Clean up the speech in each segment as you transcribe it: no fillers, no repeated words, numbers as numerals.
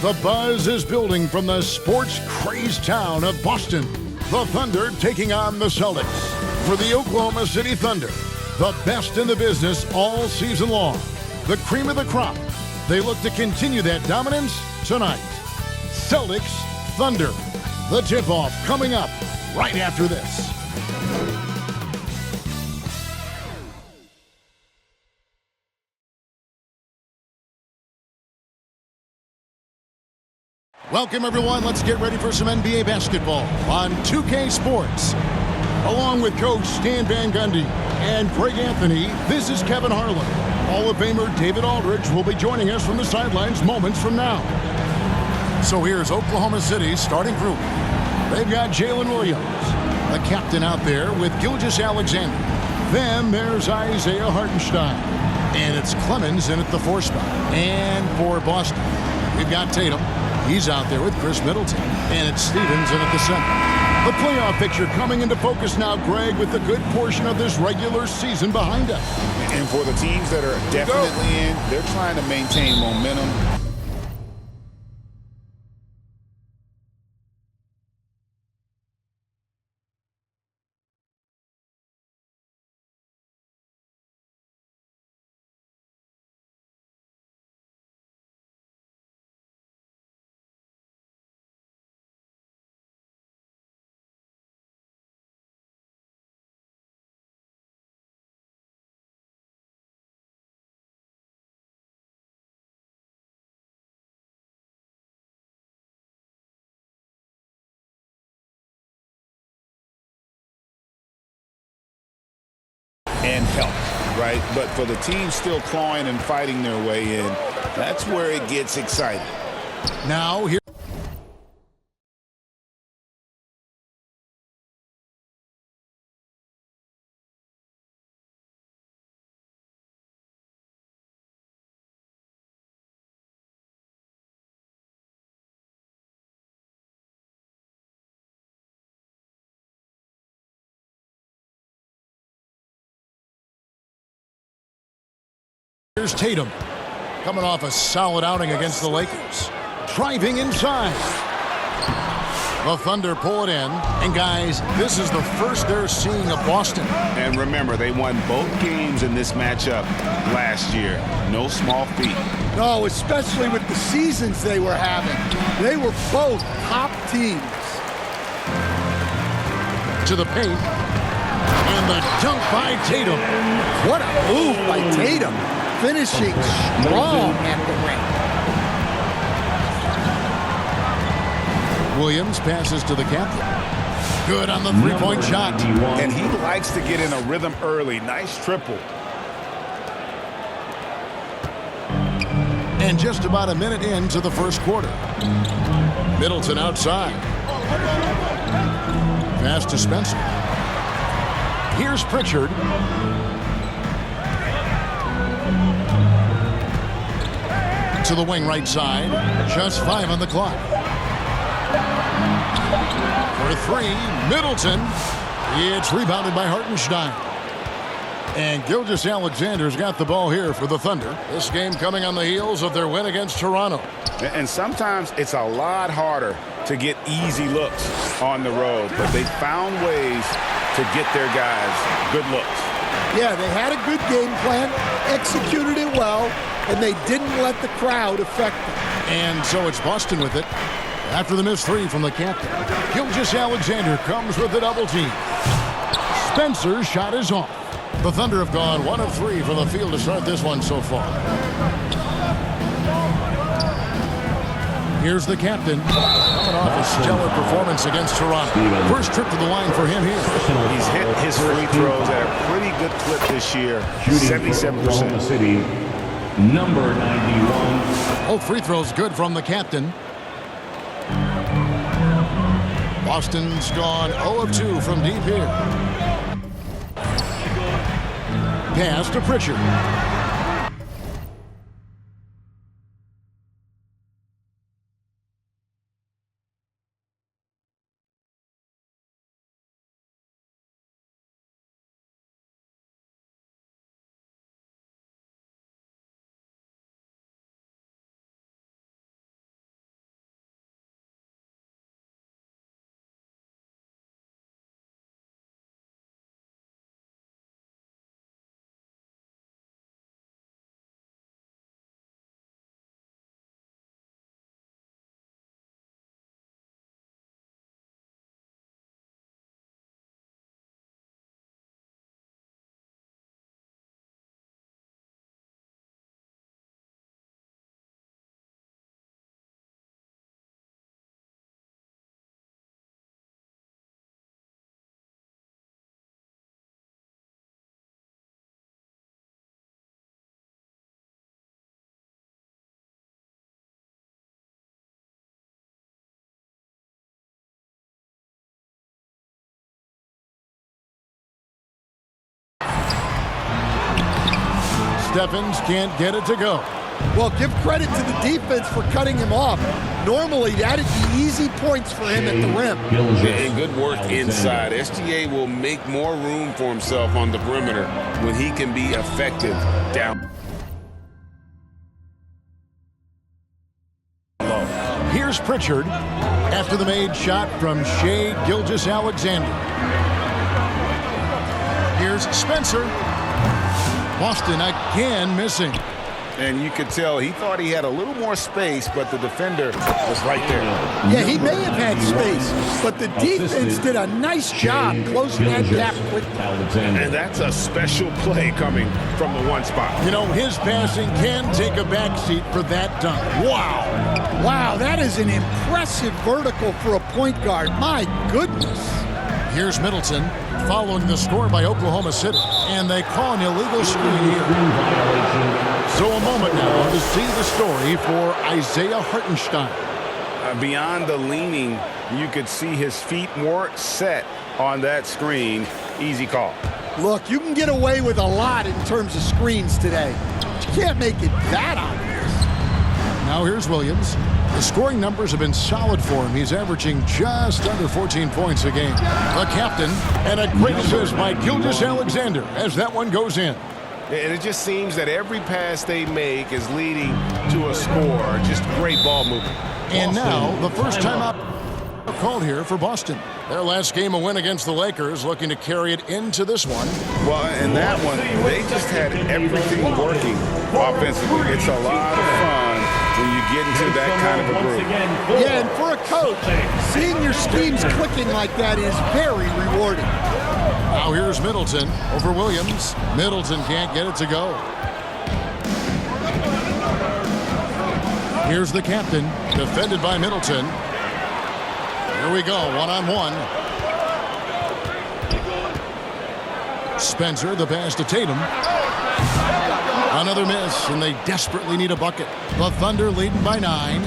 The buzz is building from the sports-crazed town of Boston. The Thunder taking on the Celtics. For the Oklahoma City Thunder, the best in the business all season long. The cream of the crop. They look to continue that dominance tonight. Celtics Thunder. The tip-off coming up right after this. Welcome, everyone. Let's get ready for some NBA basketball on 2K Sports. Along with Coach Stan Van Gundy and Greg Anthony, this is Kevin Harlan. Hall of Famer David Aldridge will be joining us from the sidelines moments from now. So here's Oklahoma City's starting group. They've got Jalen Williams, the captain out there with Gilgeous-Alexander. Then there's Isaiah Hartenstein. And it's Clemens in at the 4 spot. And for Boston, we've got Tatum. He's out there with Chris Middleton. And it's Stevens in at the center. The playoff picture coming into focus now, Greg, with a good portion of this regular season behind us. And for the teams that are definitely in, they're trying to maintain momentum. And help, right? But for the team still clawing and fighting their way in, that's where it gets exciting. Now here. Here's Tatum, coming off a solid outing against the Lakers. Driving inside. The Thunder pull it in. And guys, this is the first they're seeing of Boston. And remember, they won both games in this matchup last year. No small feat. No, especially with the seasons they were having. They were both top teams. To the paint. And the dunk by Tatum. What a move by Tatum. Finishing strong at the ring. Williams passes to the captain. Good on the three-point shot. And he likes to get in a rhythm early. Nice triple. And just about a minute into the first quarter. Middleton outside. Pass to Spencer. Here's Pritchard. To the wing right side. Just 5 on the clock. For 3, Middleton. It's rebounded by Hartenstein. And Gilgeous-Alexander's got the ball here for the Thunder. This game coming on the heels of their win against Toronto. And sometimes it's a lot harder to get easy looks on the road, but they found ways to get their guys good looks. Yeah, they had a good game plan, executed it well, and they didn't let the crowd affect them. And so it's Boston with it. After the missed 3 from the captain, Gilgeous-Alexander comes with the double team. Spencer's shot is off. The Thunder have gone 1 of 3 from the field to start this one so far. Here's the captain, coming off a stellar performance against Toronto. First trip to the line for him here. He's hit his free throws at a pretty good clip this year, 77%. City, number 91. Both free throws good from the captain. Boston's gone 0 of 2 from deep here. Pass to Pritchard. Steffens can't get it to go. Well, give credit to the defense for cutting him off. Normally, that'd be easy points for him at the rim. And good work inside. SGA will make more room for himself on the perimeter when he can be effective down. Here's Pritchard after the made shot from Shai Gilgeous-Alexander. Here's Spencer. Boston again missing. And you could tell he thought he had a little more space, but the defender was right there. Yeah, he may have had space, but the defense did a nice job closing that gap quickly. And that's a special play coming from the one spot. You know, his passing can take a backseat for that dunk. Wow. Wow, that is an impressive vertical for a point guard. My goodness. Here's Middleton following the score by Oklahoma City. And they call an illegal screen here. So a moment now to see the story for Isaiah Hartenstein. Beyond the leaning, you could see his feet more set on that screen. Easy call. Look, you can get away with a lot in terms of screens today. But you can't make it that obvious. Now here's Williams. The scoring numbers have been solid for him. He's averaging just under 14 points a game. The captain, and a great assist by Gilgeous-Alexander as that one goes in. And it just seems that every pass they make is leading to a score. Just great ball movement. And now, the first time out called here for Boston. Their last game, a win against the Lakers, looking to carry it into this one. Well, in that one, they just had everything working offensively. It's a lot of fun when you get into that kind of a group. Yeah, and for a coach, seeing your schemes clicking like that is very rewarding. Now here's Middleton over Williams. Middleton can't get it to go. Here's the captain, defended by Middleton. Here we go, one-on-one. Spencer, the pass to Tatum. Another miss, and they desperately need a bucket. The Thunder leading by 9.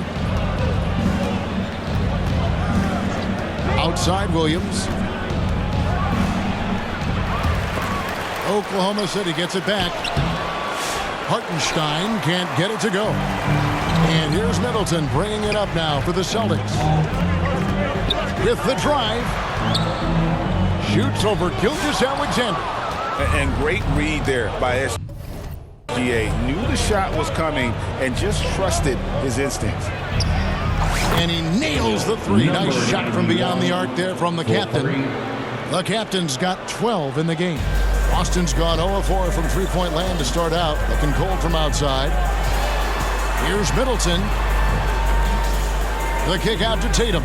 Outside Williams. Oklahoma City gets it back. Hartenstein can't get it to go. And here's Middleton bringing it up now for the Celtics. With the drive. Shoots over Gilgeous-Alexander. And great read there by SGA. Knew the shot was coming and just trusted his instincts. And he nails the three. Nice shot from beyond the arc there from the captain. The captain's got 12 in the game. Boston's gone 0-4 from three-point land to start out. Looking cold from outside. Here's Middleton. The kick out to Tatum.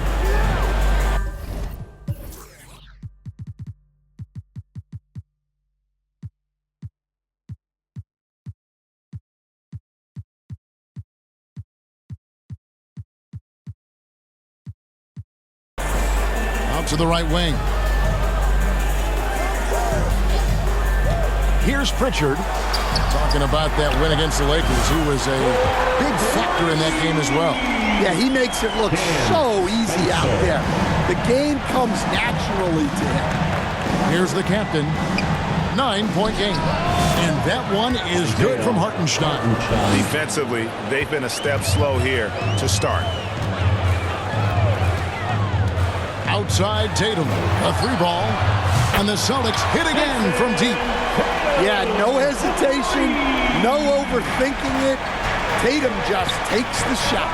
Out to the right wing. Here's Pritchard talking about that win against the Lakers, who was a big factor in that game as well. Yeah, he makes it look so easy out there. The game comes naturally to him. Here's the captain. 9-point game. And that one is good from Hartenstein. Defensively, they've been a step slow here to start. Outside Tatum, a three ball. And the Celtics hit again from deep. Yeah, no hesitation, no overthinking it. Tatum just takes the shot.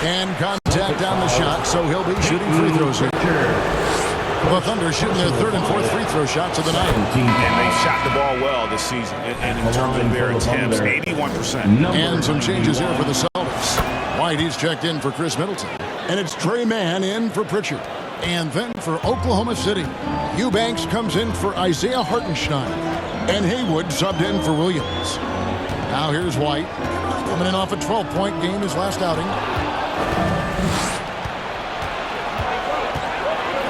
And contact on the shot, so he'll be shooting free throws here. The Thunder shooting their third and fourth free throw shots of the night. And they shot the ball well this season. And in terms of their attempts, 81%. And some changes here for the Celtics. White, he's checked in for Chris Middleton. And it's Trey Mann in for Pritchard. And then for Oklahoma City, Eubanks comes in for Isaiah Hartenstein. And Haywood subbed in for Williams. Now here's White, coming in off a 12-point game his last outing.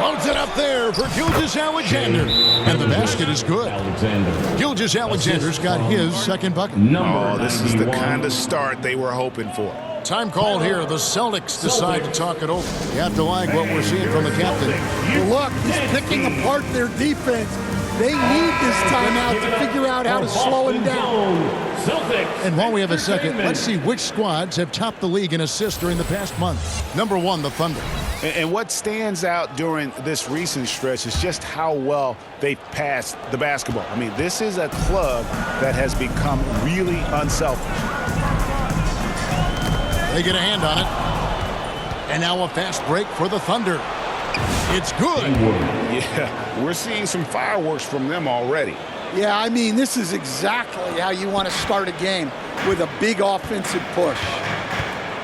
Loads it up there for Gilgeous-Alexander. And the basket is good. Gilgeous-Alexander's got his second bucket. Oh, this is the kind of start they were hoping for. Time called here. The Celtics decide to talk it over. You have to like what we're seeing from the captain. Well, look, he's picking apart their defense. They need this timeout to figure out how to slow him down. Celtics. And while we have a second, let's see which squads have topped the league in assists during the past month. Number 1, the Thunder. And what stands out during this recent stretch is just how well they've passed the basketball. I mean, this is a club that has become really unselfish. They get a hand on it. And now a fast break for the Thunder. It's good. Yeah, we're seeing some fireworks from them already. Yeah, I mean, this is exactly how you want to start a game, with a big offensive push.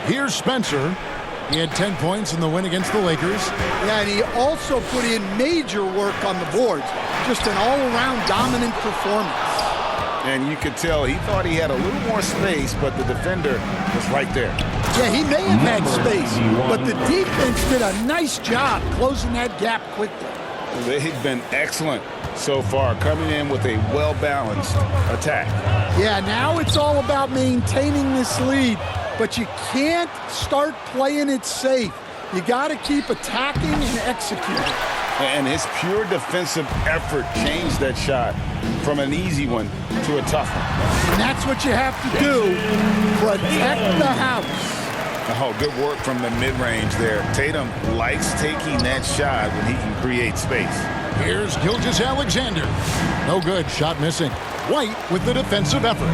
Here's Spencer. He had 10 points in the win against the Lakers. Yeah, and he also put in major work on the boards. Just an all-around dominant performance. And you could tell he thought he had a little more space, but the defender was right there. Yeah, he may have had space, but the defense did a nice job closing that gap quickly. They've been excellent so far, coming in with a well-balanced attack. Yeah, now it's all about maintaining this lead, but you can't start playing it safe. You got to keep attacking and executing. And his pure defensive effort changed that shot from an easy one to a tough one. And that's what you have to do. Protect the house. Oh, good work from the mid-range there. Tatum likes taking that shot when he can create space. Here's Gilgeous-Alexander. No good. Shot missing. White with the defensive effort.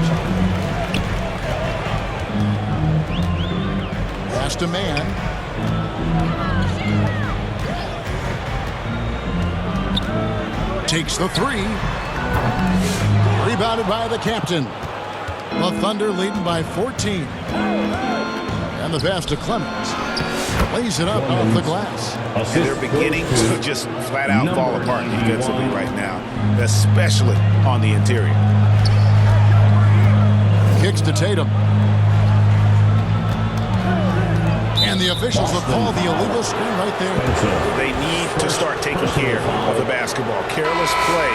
Pass to man. Takes the 3. Rebounded by the captain. The Thunder leading by 14. And the pass to Clemens. Lays it up off the glass. And they're beginning to just flat out fall apart defensively right now, especially on the interior. Kicks to Tatum. And the officials have called the illegal screen right there. They need to start taking care of the basketball. Careless play.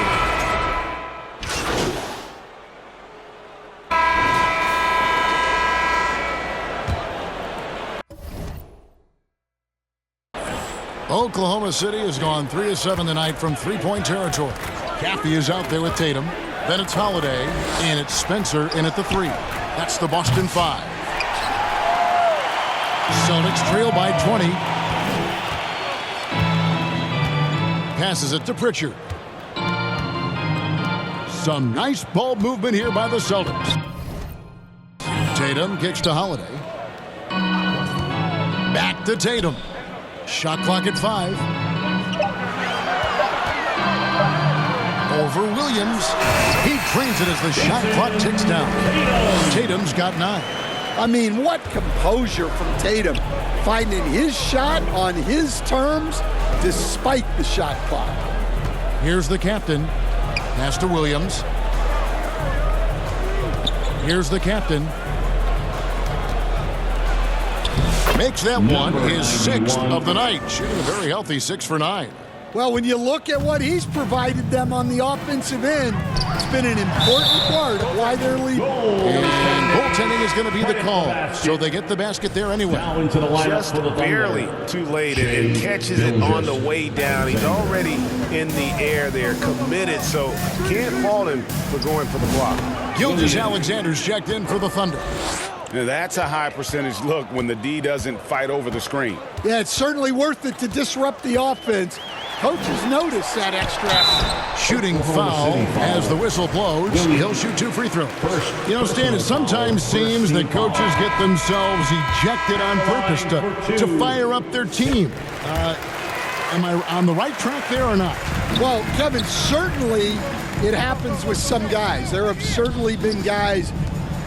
Oklahoma City has gone 3 of 7 tonight from three-point territory. Caffey is out there with Tatum. Then it's Holiday, and it's Spencer in at the 3. That's the Boston 5. Celtics trail by 20. Passes it to Pritchard. Some nice ball movement here by the Celtics. Tatum kicks to Holiday. Back to Tatum. Shot clock at 5. Over Williams. He drains it as the shot clock ticks down. Tatum's got 9. I mean, what composure from Tatum, finding his shot on his terms despite the shot clock. Here's the captain. Pass to Williams. Here's the captain. Makes that one his 6th of the night. Shooting a very healthy 6 for 9. Well, when you look at what he's provided them on the offensive end, it's been an important part of why they're leading. And goaltending is going to be the call, so they get the basket there anyway. Just barely too late, and catches it on the way down. He's already in the air there, committed, so can't fault him for going for the block. Gilgeous-Alexander's checked in for the Thunder. Now that's a high percentage look when the D doesn't fight over the screen. Yeah, it's certainly worth it to disrupt the offense. Coaches notice that extra effort. Shooting foul as the whistle blows. He'll shoot 2 free throws. You know, Stan, it sometimes seems that coaches get themselves ejected on purpose to fire up their team. Am I on the right track there or not? Well, Kevin, certainly it happens with some guys. There have certainly been guys,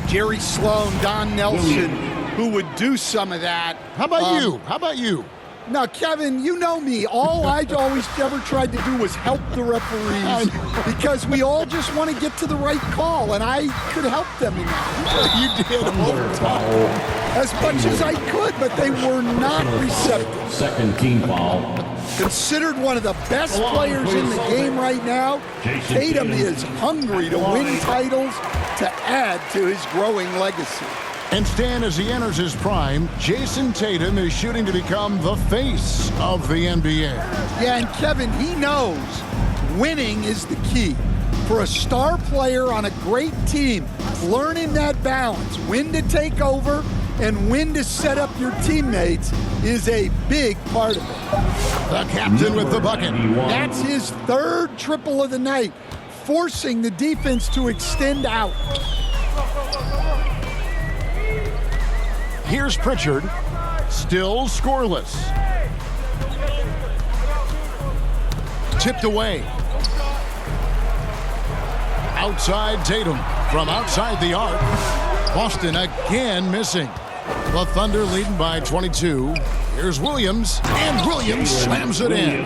Jerry Sloan, Don Nelson, who would do some of that. How about you? How about you? Now, Kevin, you know me. All I always ever tried to do was help the referees because we all just want to get to the right call, and I could help them in that. You did all the time. As much as I could, but they were not receptive. Second team foul. Considered one of the best players in the game right now, Tatum is hungry to win titles to add to his growing legacy. And Stan, as he enters his prime, Jason Tatum is shooting to become the face of the NBA. Yeah, and Kevin, he knows Winning is the key. For a star player on a great team, learning that balance, when to take over and when to set up your teammates, is a big part of it. The captain with the bucket. That's his third triple of the night, forcing the defense to extend out. Here's Pritchard, still scoreless. Tipped away. Outside Tatum from outside the arc. Boston again missing. The Thunder leading by 22. Here's Williams, and Williams slams it in.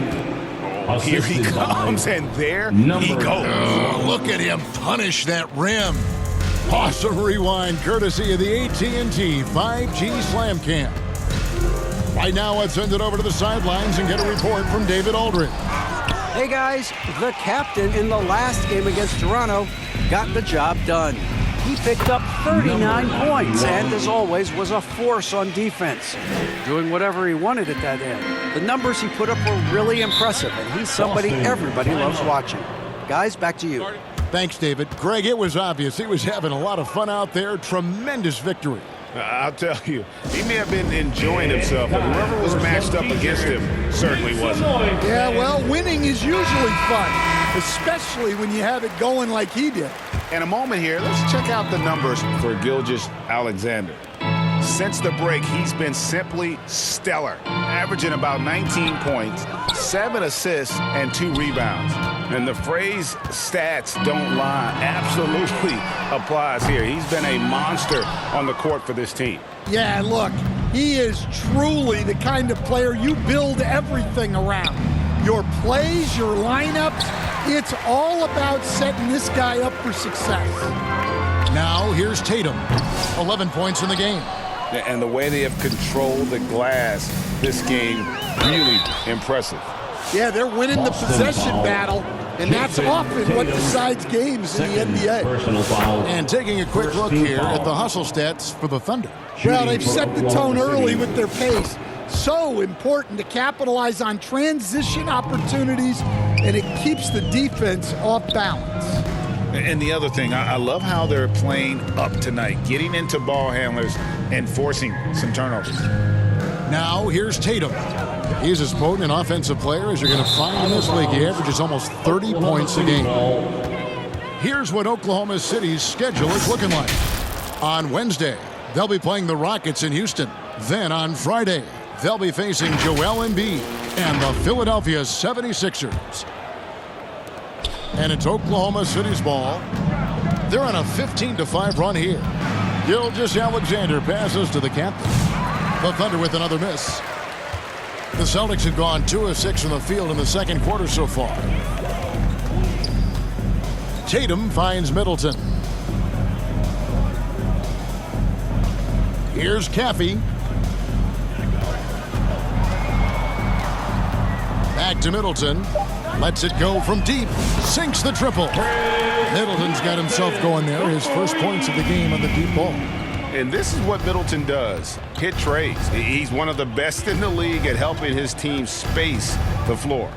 Here he comes, and there he goes. Oh, look at him punish that rim. Awesome rewind courtesy of the AT&T 5G Slam Cam. Right now, let's send it over to the sidelines and get a report from David Aldridge. Hey guys, the captain in the last game against Toronto got the job done. He picked up 39 points and, as always, was a force on defense, doing whatever he wanted at that end. The numbers he put up were really impressive, and he's somebody everybody loves watching. Guys, back to you. Thanks, David. Greg, it was obvious he was having a lot of fun out there. Tremendous victory. I'll tell you, he may have been enjoying himself, but whoever was matched up against him certainly wasn't. Yeah, well, winning is usually fun, especially when you have it going like he did. In a moment here, let's check out the numbers for Gilgeous-Alexander. Since the break, he's been simply stellar, averaging about 19 points, 7 assists, and 2 rebounds. And the phrase stats don't lie absolutely applies here. He's been a monster on the court for this team. Yeah, look, he is truly the kind of player you build everything around. Your plays, your lineups, it's all about setting this guy up for success. Now, here's Tatum. 11 points in the game. And the way they have controlled the glass this game, really impressive. Yeah, they're winning the possession battle, and that's often what decides games in the NBA. Personal foul. And taking a quick look here at the hustle stats for the Thunder. Well, they've set the tone early with their pace. So important to capitalize on transition opportunities, and it keeps the defense off balance. And the other thing, I love how they're playing up tonight, getting into ball handlers and forcing some turnovers. Now, here's Tatum. He's as potent an offensive player as you're going to find in this league. He averages almost 30 points a game. Here's what Oklahoma City's schedule is looking like. On Wednesday, they'll be playing the Rockets in Houston. Then on Friday, they'll be facing Joel Embiid and the Philadelphia 76ers. And it's Oklahoma City's ball. They're on a 15-5 run here. Gilgeous-Alexander passes to the captain. The Thunder with another miss. The Celtics have gone 2 of 6 from the field in the second quarter so far. Tatum finds Middleton. Here's Caffey. Back to Middleton. Lets it go from deep. Sinks the triple. Middleton's got himself going there. His first points of the game on the deep ball. And this is what Middleton does. Hit trades. He's one of the best in the league at helping his team space the floor.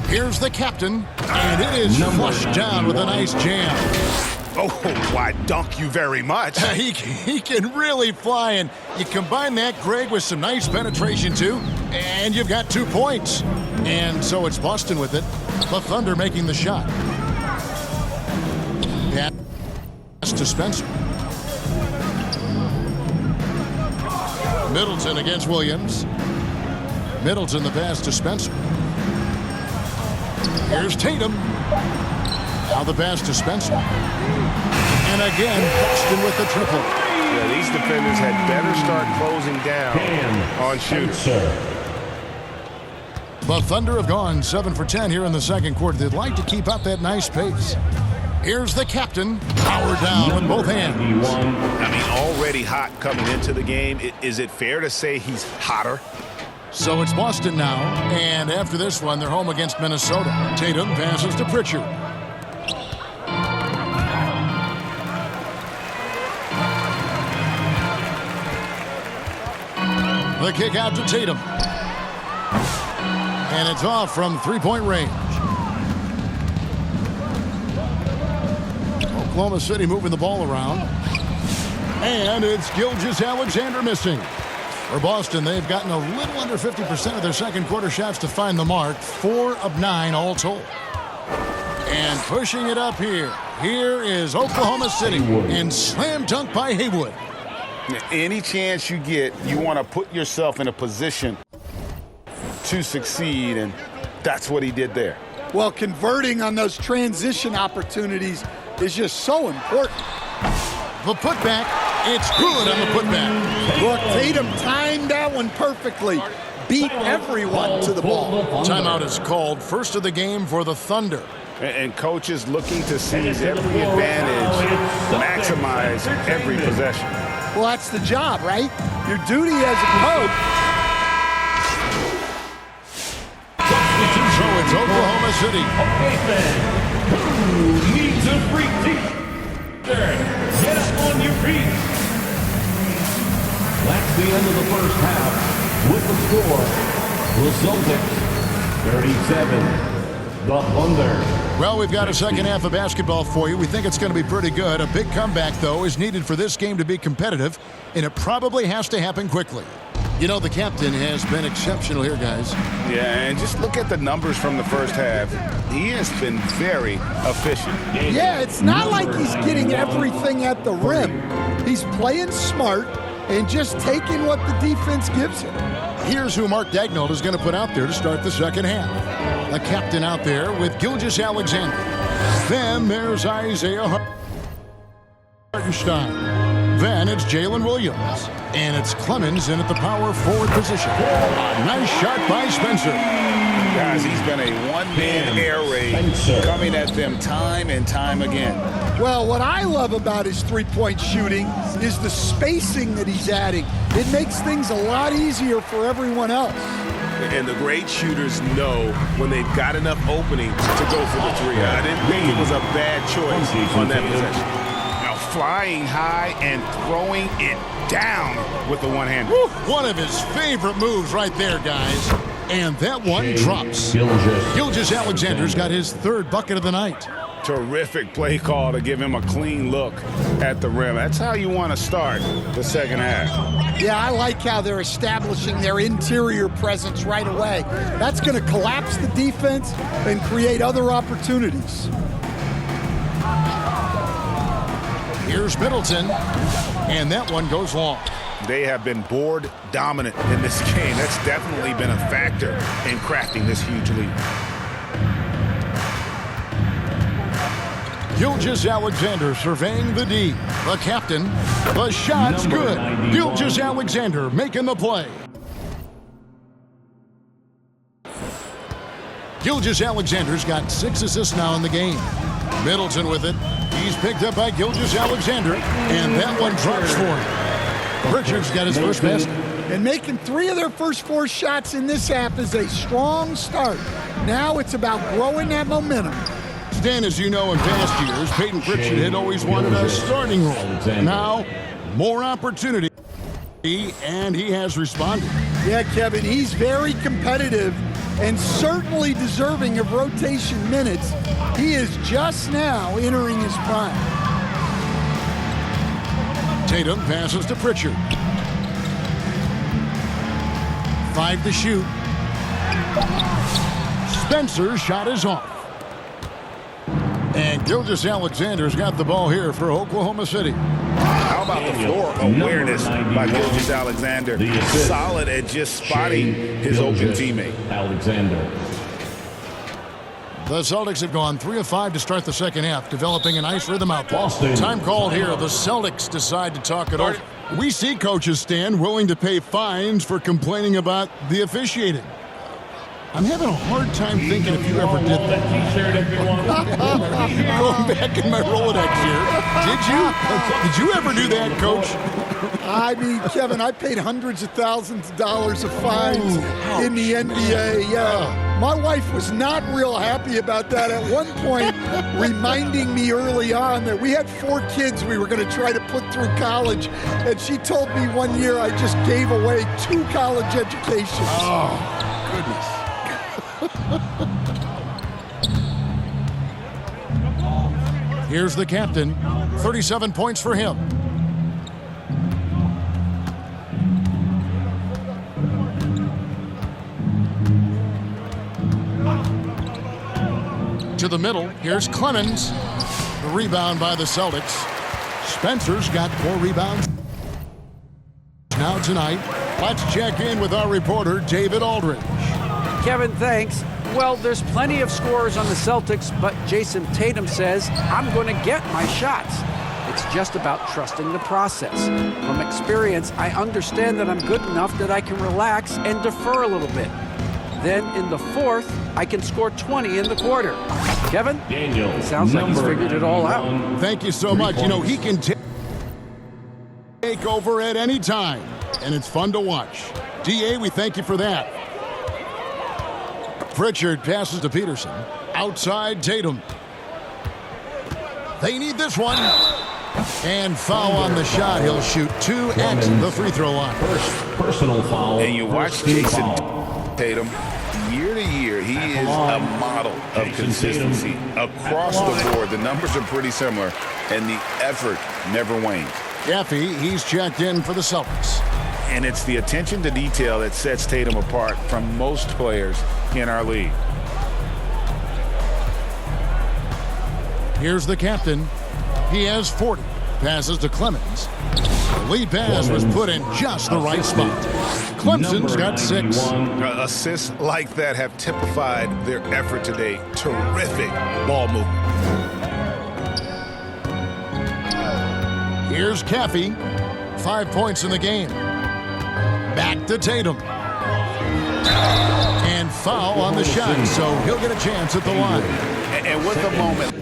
Here's the captain. And it is flushed down with a nice jam. Oh, why, dunk you very much. He can really fly, and you combine that, Greg, with some nice penetration, too, and you've got 2 points. And so it's Boston with it. The Thunder making the shot. Pass to Spencer. Middleton against Williams. Middleton the pass to Spencer. Here's Tatum. Now the pass to Spencer. And again, Boston with the triple. Yeah, these defenders had better start closing down on shooters. The Thunder have gone 7 for 10 here in the second quarter. They'd like to keep up that nice pace. Here's the captain, powered down with both hands. I mean, already hot coming into the game. Is it fair to say he's hotter? So it's Boston now, and after this one, they're home against Minnesota. Tatum passes to Pritchard. The kick out to Tatum. And it's off from three-point range. Oklahoma City moving the ball around. And it's Gilgeous-Alexander missing. For Boston, they've gotten a little under 50% of their second quarter shots to find the mark. 4 of 9 all told. And pushing it up here. Here is Oklahoma City. And slam dunk by Haywood. Any chance you get, you want to put yourself in a position to succeed, and that's what he did there. Well, converting on those transition opportunities is just so important. The putback, it's good on the putback. Look, Tatum timed that one perfectly. Beat everyone to the ball. Timeout is called. First of the game for the Thunder. And coaches looking to seize every advantage, maximize every possession. Well, that's the job, right? Your duty as a coach. So it's Oklahoma City. Okay, then. Who needs a free tee? Get up on your feet. That's the end of the first half. With the score, the Celtics 37, the Thunder. Well, we've got a second half of basketball for you. We think it's going to be pretty good. A big comeback, though, is needed for this game to be competitive, and it probably has to happen quickly. You know, the captain has been exceptional here, guys. Yeah, and just look at the numbers from the first half. He has been very efficient. Yeah, it's not like he's getting everything at the rim. He's playing smart and just taking what the defense gives him. Here's who Mark Daigneault is going to put out there to start the second half. A captain out there with Gilgeous-Alexander. Then there's Isaiah Hartenstein. Then it's Jalen Williams. And it's Clemens in at the power forward position. A nice shot by Spencer. Guys, he's been a one-man air raid coming at them time and time again. Well, what I love about his three-point shooting is the spacing that he's adding. It makes things a lot easier for everyone else. And the great shooters know when they've got enough opening to go for the three. I didn't think it was a bad choice on that possession. Now flying high and throwing it down with the one hand. One of his favorite moves right there, guys. And that one drops. Gilgeous-Alexander's got his third bucket of the night. Terrific play call to give him a clean look at the rim. That's how you want to start the second half. Yeah, I like how they're establishing their interior presence right away. That's going to collapse the defense and create other opportunities. Here's Middleton, and that one goes long. They have been board dominant in this game. That's definitely been a factor in crafting this huge lead. Gilgeous-Alexander surveying the D. The captain. The shot's good. Gilgeous-Alexander making the play. Gilgeous-Alexander's got 6 assists now in the game. Middleton with it. He's picked up by Gilgeous-Alexander, and that one drops for him. Pritchard's got his first basket. And making 3 of their first 4 shots in this half is a strong start. Now it's about growing that momentum. Stan, as you know, in past years, Peyton Pritchard had always wanted a starting role. Now, more opportunity, and he has responded. Yeah, Kevin, he's very competitive and certainly deserving of rotation minutes. He is just now entering his prime. Tatum passes to Pritchard. 5 to shoot. Spencer's shot is off. And Gilgeous-Alexander's got the ball here for Oklahoma City. How about the floor awareness by Gilgeous-Alexander? Solid at just spotting his open teammate. Alexander. The Celtics have gone 3 of 5 to start the second half, developing a nice rhythm out there. Time called here. The Celtics decide to talk it over. We see coaches, Stan, willing to pay fines for complaining about the officiating. I'm having a hard time thinking if you ever did that. Going back in my Rolodex here. Did you ever do that, Coach? I mean, Kevin, I paid hundreds of thousands of dollars of fines in the NBA. Yeah, my wife was not real happy about that at one point, reminding me early on that we had 4 kids we were going to try to put through college, and she told me one year I just gave away 2 college educations. Oh, goodness. Here's the captain. 37 points for him. To the middle. Here's Clemens. The rebound by the Celtics. Spencer's got 4 rebounds now tonight. Let's check in with our reporter, David Aldridge. Kevin, thanks. Well, there's plenty of scorers on the Celtics, but Jason Tatum says, I'm going to get my shots. It's just about trusting the process. From experience, I understand that I'm good enough that I can relax and defer a little bit. Then in the fourth, I can score 20 in the quarter. Kevin? Daniel, sounds like he's figured it all out. Thank you so much. You know, he can take over at any time, and it's fun to watch. DA, we thank you for that. Pritchard passes to Peterson. Outside Tatum. They need this one. And foul on the shot. He'll shoot 2 at the free throw line. Personal foul. And you watch Jason Tatum. Year to year, he is a model of consistency. Across the board, the numbers are pretty similar, and the effort never wanes. Gaffey, he's checked in for the Celtics. And it's the attention to detail that sets Tatum apart from most players in our league. Here's the captain. He has 40. Passes to Clemens. The lead pass was put in just the right spot. Clemson's got 6. Assists like that have typified their effort today. Terrific ball movement. Here's Gaffey. 5 points in the game. Back to Tatum. And foul on the shot, so he'll get a chance at the line. And with the moment,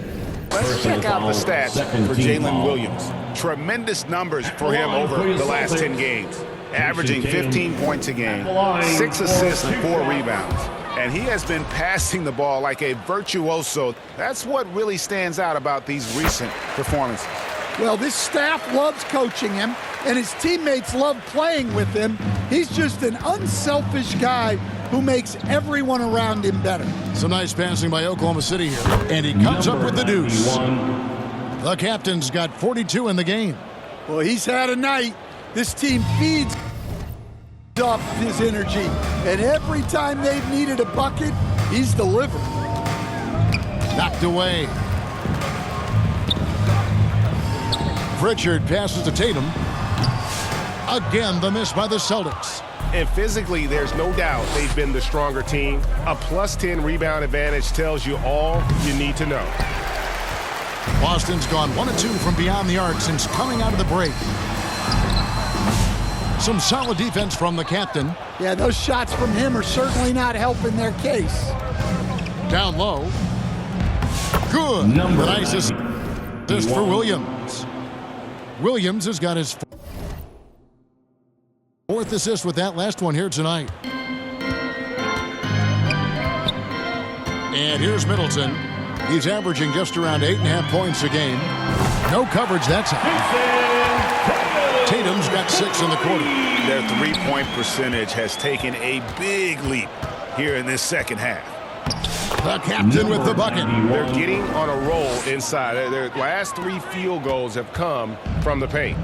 let's check out the stats for Jalen Williams. Tremendous numbers for him over the last 10 games. Averaging 15 points a game, 6 assists, 4 rebounds. And he has been passing the ball like a virtuoso. That's what really stands out about these recent performances. Well, this staff loves coaching him, and his teammates love playing with him. He's just an unselfish guy who makes everyone around him better. Some nice passing by Oklahoma City here, and he comes up with the deuce. The captain's got 42 in the game. Well, he's had a night. This team feeds off his energy, and every time they've needed a bucket, he's delivered. Knocked away. Pritchard passes to Tatum. Again, the miss by the Celtics. And physically, there's no doubt they've been the stronger team. A +10 rebound advantage tells you all you need to know. Boston's gone 1 of 2 from beyond the arc since coming out of the break. Some solid defense from the captain. Yeah, those shots from him are certainly not helping their case. Down low. Good. The nice assist for Williams. Williams has got his 4th assist with that last one here tonight. And here's Middleton. He's averaging just around 8.5 points a game. No coverage that time. Tatum's got 6 in the quarter. Their three-point percentage has taken a big leap here in this second half. The captain with the bucket. They're getting on a roll inside. Their last 3 field goals have come from the paint.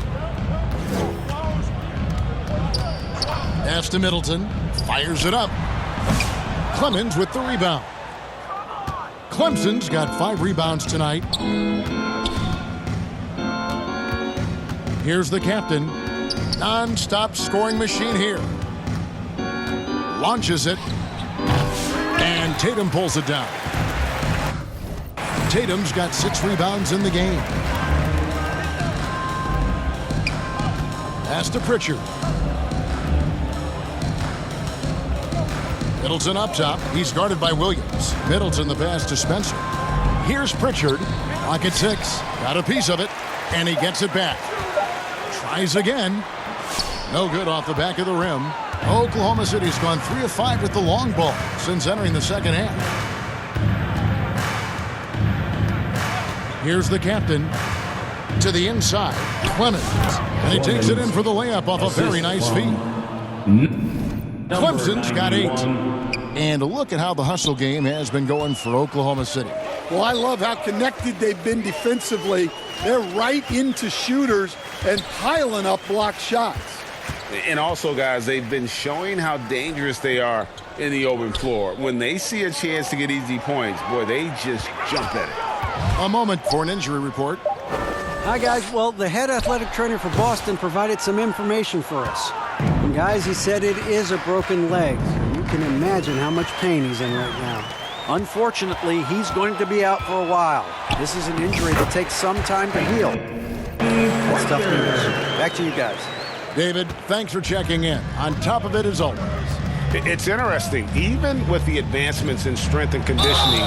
Pass to Middleton. Fires it up. Clemens with the rebound. Clemson's got 5 rebounds tonight. Here's the captain. Non-stop scoring machine here. Launches it. And Tatum pulls it down. Tatum's got 6 rebounds in the game. Pass to Pritchard. Middleton up top. He's guarded by Williams. Middleton the pass to Spencer. Here's Pritchard. Pocket 6. Got a piece of it. And he gets it back. Tries again. No good off the back of the rim. Oklahoma City's gone 3 of 5 with the long ball since entering the second half. Here's the captain to the inside. Clemens. And he takes it in for the layup off a very nice feed. Clemson's got 8. And look at how the hustle game has been going for Oklahoma City. Well, I love how connected they've been defensively. They're right into shooters and piling up blocked shots. And also, guys, they've been showing how dangerous they are in the open floor. When they see a chance to get easy points, boy, they just jump at it. A moment for an injury report. Hi, guys. Well, the head athletic trainer for Boston provided some information for us. And, guys, he said it is a broken leg. You can imagine how much pain he's in right now. Unfortunately, he's going to be out for a while. This is an injury that takes some time to heal. That's tough news. Back to you guys. David, thanks for checking in. On top of it, as always. It's interesting. Even with the advancements in strength and conditioning,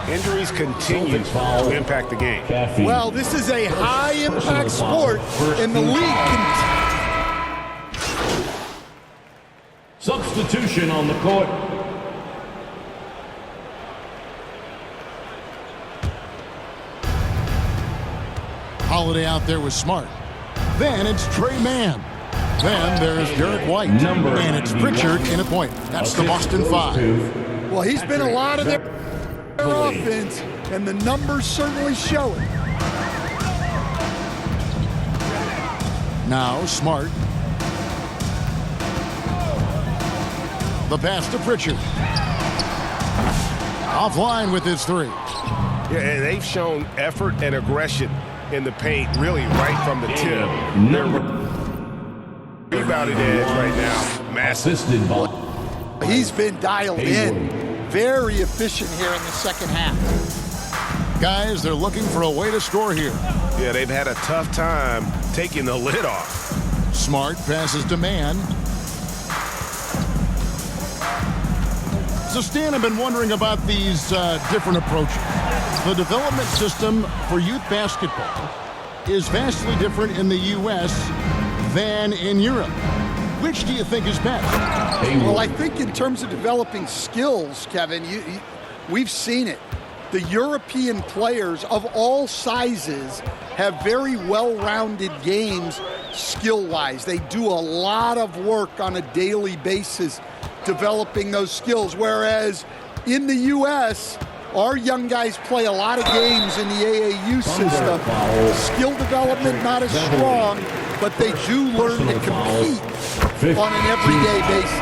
injuries continue to impact the game. Well, this is a high-impact sport, and the league Substitution on the court. Holiday out there with Smart. Then it's Trey Mann. Then there's Derek White. And it's Pritchard in a point. That's the Boston 5. Well, he's been a lot of their offense, and the numbers certainly show it. Now Smart. The pass to Pritchard. Offline with his 3. Yeah, and they've shown effort and aggression in the paint, really right from the tip. Rebounding edge right now, massive. He's been dialed in. Very efficient here in the second half. Guys, they're looking for a way to score here. Yeah, they've had a tough time taking the lid off. Smart passes to Mann. So, Stan, I've been wondering about these different approaches. The development system for youth basketball is vastly different in the U.S. than in Europe. Which do you think is best? Well, I think in terms of developing skills, Kevin, we've seen it. The European players of all sizes have very well-rounded games skill-wise. They do a lot of work on a daily basis developing those skills, whereas in the U.S., our young guys play a lot of games in the AAU system. Skill development not as strong, but they do learn to compete on an everyday basis.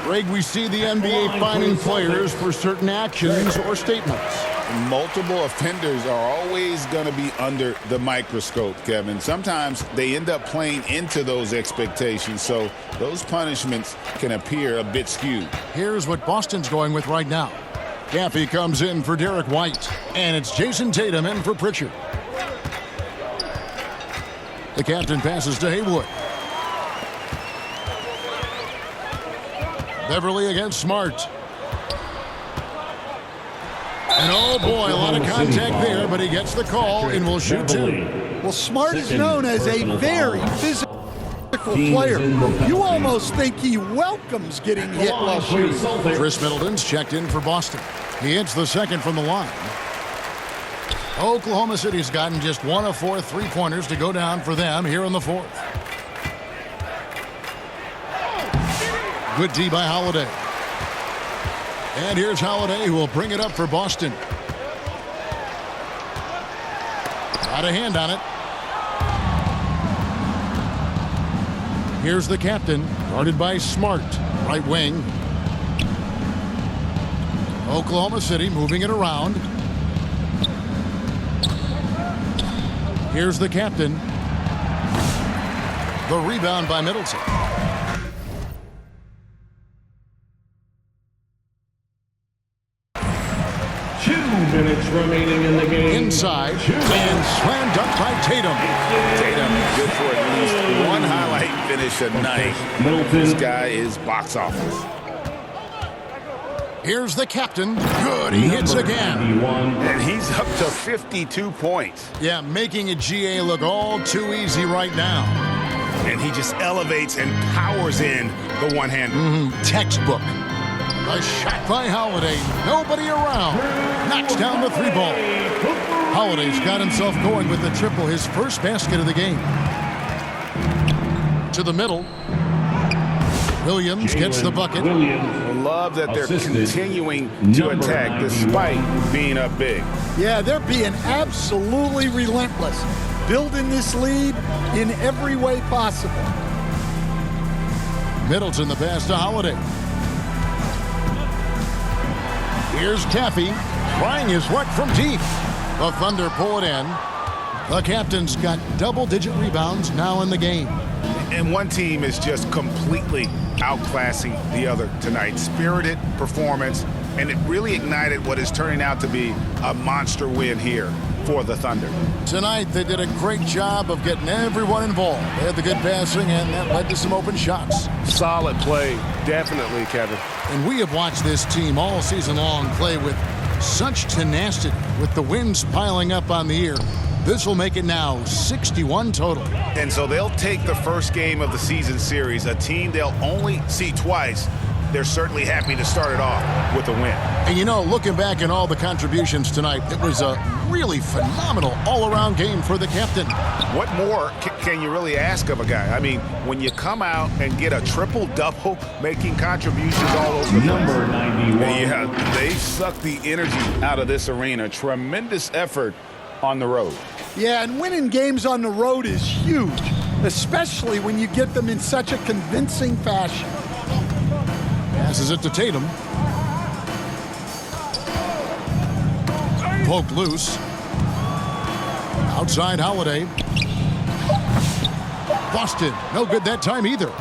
Greg, we see the NBA fining players for certain actions or statements. Multiple offenders are always going to be under the microscope, Kevin. Sometimes they end up playing into those expectations, so those punishments can appear a bit skewed. Here's what Boston's going with right now. Gaffey comes in for Derek White, and it's Jason Tatum in for Pritchard. The captain passes to Haywood. Beverly against Smart. And oh boy, a lot of contact there, but he gets the call and will shoot 2. Well, Smart is known as a very physical player. You almost think he welcomes getting hit while shooting. Chris Middleton's checked in for Boston. He hits the second from the line. Oklahoma City's gotten just 1 of 4 3-pointers to go down for them here in the 4th. Good D by Holiday. And here's Holiday, who will bring it up for Boston. Got a hand on it. Here's the captain, guarded by Smart, right wing. Oklahoma City moving it around. Here's the captain. The rebound by Middleton. Minutes remaining in the game. Inside, and slam dunk by Tatum. Tatum, good for at least one highlight finish a night. This guy is box office. Here's the captain. Good, he hits again. And he's up to 52 points. Yeah, making a GA look all too easy right now. And he just elevates and powers in the one-hander. Textbook. A shot by Holiday. Nobody around. Knocks down the 3-ball. Holiday's got himself going with the triple, his first basket of the game. To the middle. Williams gets the bucket. I love that they're Assisted. continuing to Number attack 91. despite being up big. Yeah, they're being absolutely relentless, building this lead in every way possible. Middleton the pass to Holiday. Here's Caffey trying his luck from deep. The Thunder pull it in. The captain's got double-digit rebounds now in the game. And one team is just completely outclassing the other tonight. Spirited performance, and it really ignited what is turning out to be a monster win here for the Thunder. Tonight, they did a great job of getting everyone involved. They had the good passing, and that led to some open shots. Solid play, definitely, Kevin. And we have watched this team all season long play with such tenacity, with the wins piling up on the year. This will make it now 61 total. And so they'll take the first game of the season series, a team they'll only see twice. They're certainly happy to start it off with a win. And you know, looking back at all the contributions tonight, it was a really phenomenal all-around game for the captain. What more can you really ask of a guy? I mean, when you come out and get a triple-double, making contributions all over the place. Number 91. Yeah, they sucked the energy out of this arena. Tremendous effort on the road. Yeah, and winning games on the road is huge, especially when you get them in such a convincing fashion. Passes it to Tatum. Poked loose. Outside Holiday. Busted. No good that time either.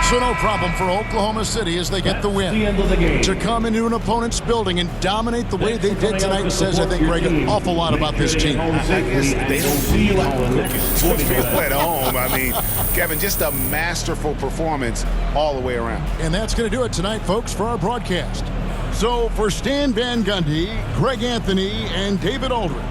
So no problem for Oklahoma City as they get the win. The end of the game. To come into an opponent's building and dominate the way they did tonight says, I think, Greg, an awful lot about this team. I guess they don't feel at home. I mean, Kevin, just a masterful performance all the way around. And that's going to do it tonight, folks, for our broadcast. So for Stan Van Gundy, Greg Anthony, and David Aldridge,